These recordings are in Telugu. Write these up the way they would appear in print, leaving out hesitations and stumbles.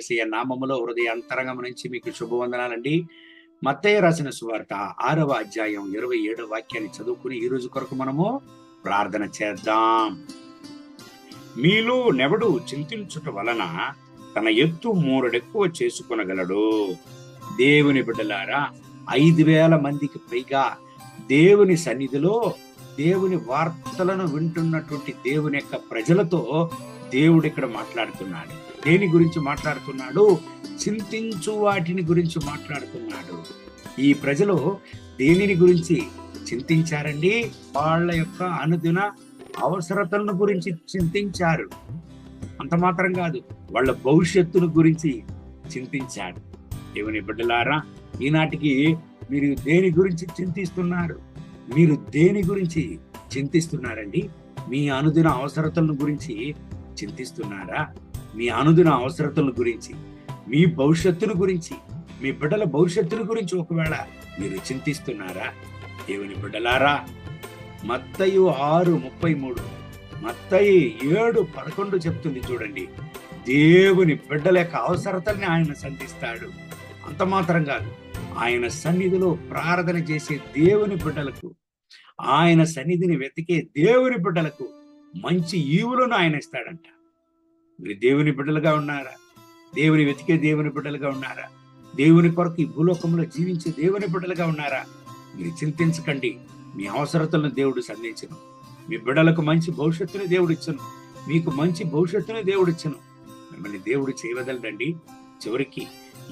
యేసయ్య నామములో హృదయ అంతరంగం నుంచి మీకు శుభవందనాలండి. మత్తయి రాసిన సువార్త 6వ అధ్యాయం 27వ వాక్యాన్ని చదువుకుని ఈ రోజు కొరకు మనము ప్రార్థన చేద్దాం. మీలో నెవడు చింతించుట వలన తన ఎత్తు మూరడెక్కువ చేసుకొనగలడు. దేవుని బిడ్డలారా, 5,000 మందికి పైగా దేవుని సన్నిధిలో దేవుని వార్తలను వింటున్నటువంటి దేవుని యొక్క ప్రజలతో దేవుడు ఇక్కడ మాట్లాడుతున్నాడు. దేని గురించి మాట్లాడుతున్నాడు? చింతించు వాటిని గురించి మాట్లాడుతున్నాడు. ఈ ప్రజలు దేనిని గురించి చింతించారండి? వాళ్ళ యొక్క అనుదిన అవసరతలను గురించి చింతించారు. అంత మాత్రం కాదు, వాళ్ళ భవిష్యత్తును గురించి చింతించాడు. దేవుని బిడ్డలారా, ఈనాటికి మీరు దేని గురించి చింతిస్తున్నారు? మీరు దేని గురించి చింతిస్తున్నారండి? మీ అనుదిన అవసరతలను గురించి చింతిస్తున్నారా? మీ అనుదిన అవసరతల గురించి, మీ భవిష్యత్తును గురించి, మీ బిడ్డల భవిష్యత్తును గురించి ఒకవేళ మీరు చింతిస్తున్నారా? దేవుని బిడ్డలారా, మత్తయి 6:33, మత్తయి 7:11 చెప్తుంది చూడండి. దేవుని బిడ్డల యొక్క అవసరతల్ని ఆయన సంధిస్తాడు. అంత మాత్రం కాదు, ఆయన సన్నిధిలో ప్రార్థన చేసే దేవుని బిడ్డలకు, ఆయన సన్నిధిని వెతికే దేవుని బిడ్డలకు మంచి ఈవులను ఆయన ఇస్తాడంట. మీరు దేవుని బిడ్డలుగా ఉన్నారా? దేవుని వెతికే దేవుని బిడ్డలుగా ఉన్నారా? దేవుని కొరకు ఈ భూలోకంలో జీవించే దేవుని బిడ్డలుగా ఉన్నారా? మీరు చింతించకండి. మీ అవసరతలను దేవుడు సంధించను. మీ బిడ్డలకు మంచి భవిష్యత్తుని దేవుడు ఇచ్చను. మీకు మంచి భవిష్యత్తుని దేవుడు ఇచ్చను. మిమ్మల్ని దేవుడు చేయవదలడండి. చివరికి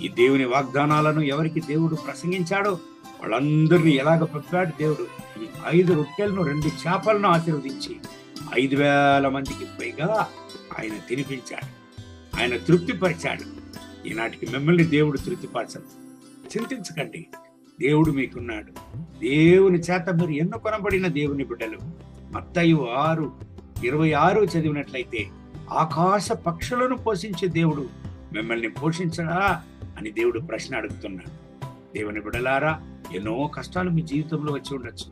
ఈ దేవుని వాగ్దానాలను ఎవరికి దేవుడు ప్రసంగించాడో వాళ్ళందరినీ ఎలాగ పంపాడు దేవుడు? ఈ 5 రొట్టెలను 2 చేపలను ఆశీర్వదించి 5,000 మందికి పైగా ఆయన తినిపించాడు. ఆయన తృప్తిపరిచాడు. ఈనాటికి మిమ్మల్ని దేవుడు తృప్తిపరచడు. చింతించకండి, దేవుడు మీకున్నాడు. దేవుని చేత మీరు ఎన్నుకొనబడిన దేవుని బిడ్డలు. మత్తయి 6:26 చదివినట్లయితే, ఆకాశ పక్షులను పోషించే దేవుడు మిమ్మల్ని పోషించడా అని దేవుడు ప్రశ్న అడుగుతున్నాడు. దేవుని బిడ్డలారా, ఎన్నో కష్టాలు మీ జీవితంలో వచ్చి ఉండొచ్చు.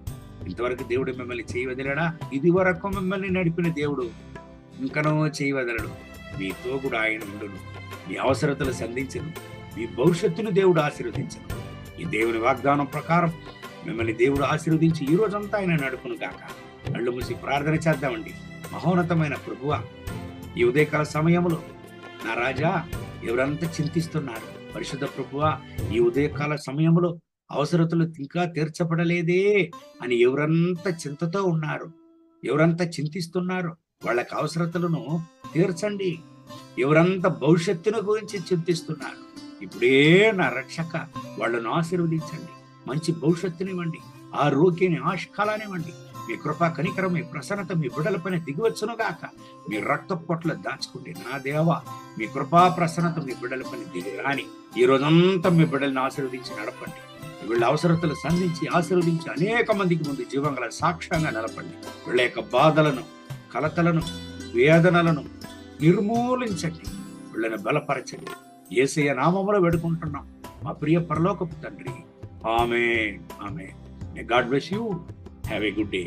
ఇంతవరకు దేవుడు మిమ్మల్ని చేయవదలడా? ఇది వరకు మిమ్మల్ని నడిపిన దేవుడు ఇంకనో చేయవదలడు. మీతో కూడా ఆయన ఉండును. మీ అవసరతలు సంధించను. మీ భవిష్యత్తును దేవుడు ఆశీర్వదించను. ఈ దేవుని వాగ్దానం ప్రకారం మిమ్మల్ని దేవుడు ఆశీర్వదించి ఈ రోజంతా ఆయన నడుపును గాక. కళ్ళు మూసి ప్రార్థన చేద్దామండి. మహోన్నతమైన ప్రభువా, ఈ ఉదయకాల సమయంలో నా రాజా, ఎవరంతా చింతిస్తున్నారు? పరిశుద్ధ ప్రభువా, ఈ ఉదయకాల సమయంలో అవసరతలు ఇంకా తీర్చబడలేదే అని ఎవరంతా చింతతో ఉన్నారు, ఎవరంతా చింతిస్తున్నారు, వాళ్ళకి అవసరతలను తీర్చండి. ఎవరంతా భవిష్యత్తును గురించి చింతిస్తున్నారు, ఇప్పుడే నా రక్షక వాళ్ళను ఆశీర్వదించండి. మంచి భవిష్యత్తునివ్వండి, ఆరోగ్యాన్ని, ఆశకాలానివ్వండి. మీ కృపా కనికరం, మీ ప్రసన్నత మీ బిడ్డల పైన దిగివచ్చును గాక. మీ రక్త పొట్ల దాచుకోండి నా దేవా. మీ కృపా ప్రసన్నత మీ బిడ్డల పైన దిగి రాని ఈ రోజంతా మీ బిడ్డలను ఆశీర్వదించి నడపండి. వీళ్ళ అవసరతలు సంధించి ఆశీర్వదించి అనేక మందికి ముందు జీవంగల సాక్ష్యంగా నిలపండి. వీళ్ళ యొక్క బాధలను, కలతలను, వేదనలను నిర్మూలించండి. వీళ్ళని బలపరచండి. యేసయ్య నామములో వేడుకుంటున్నాం మా ప్రియ పరలోకపు తండ్రి. ఆమేన్, ఆమేన్. May God bless you. Have a good day.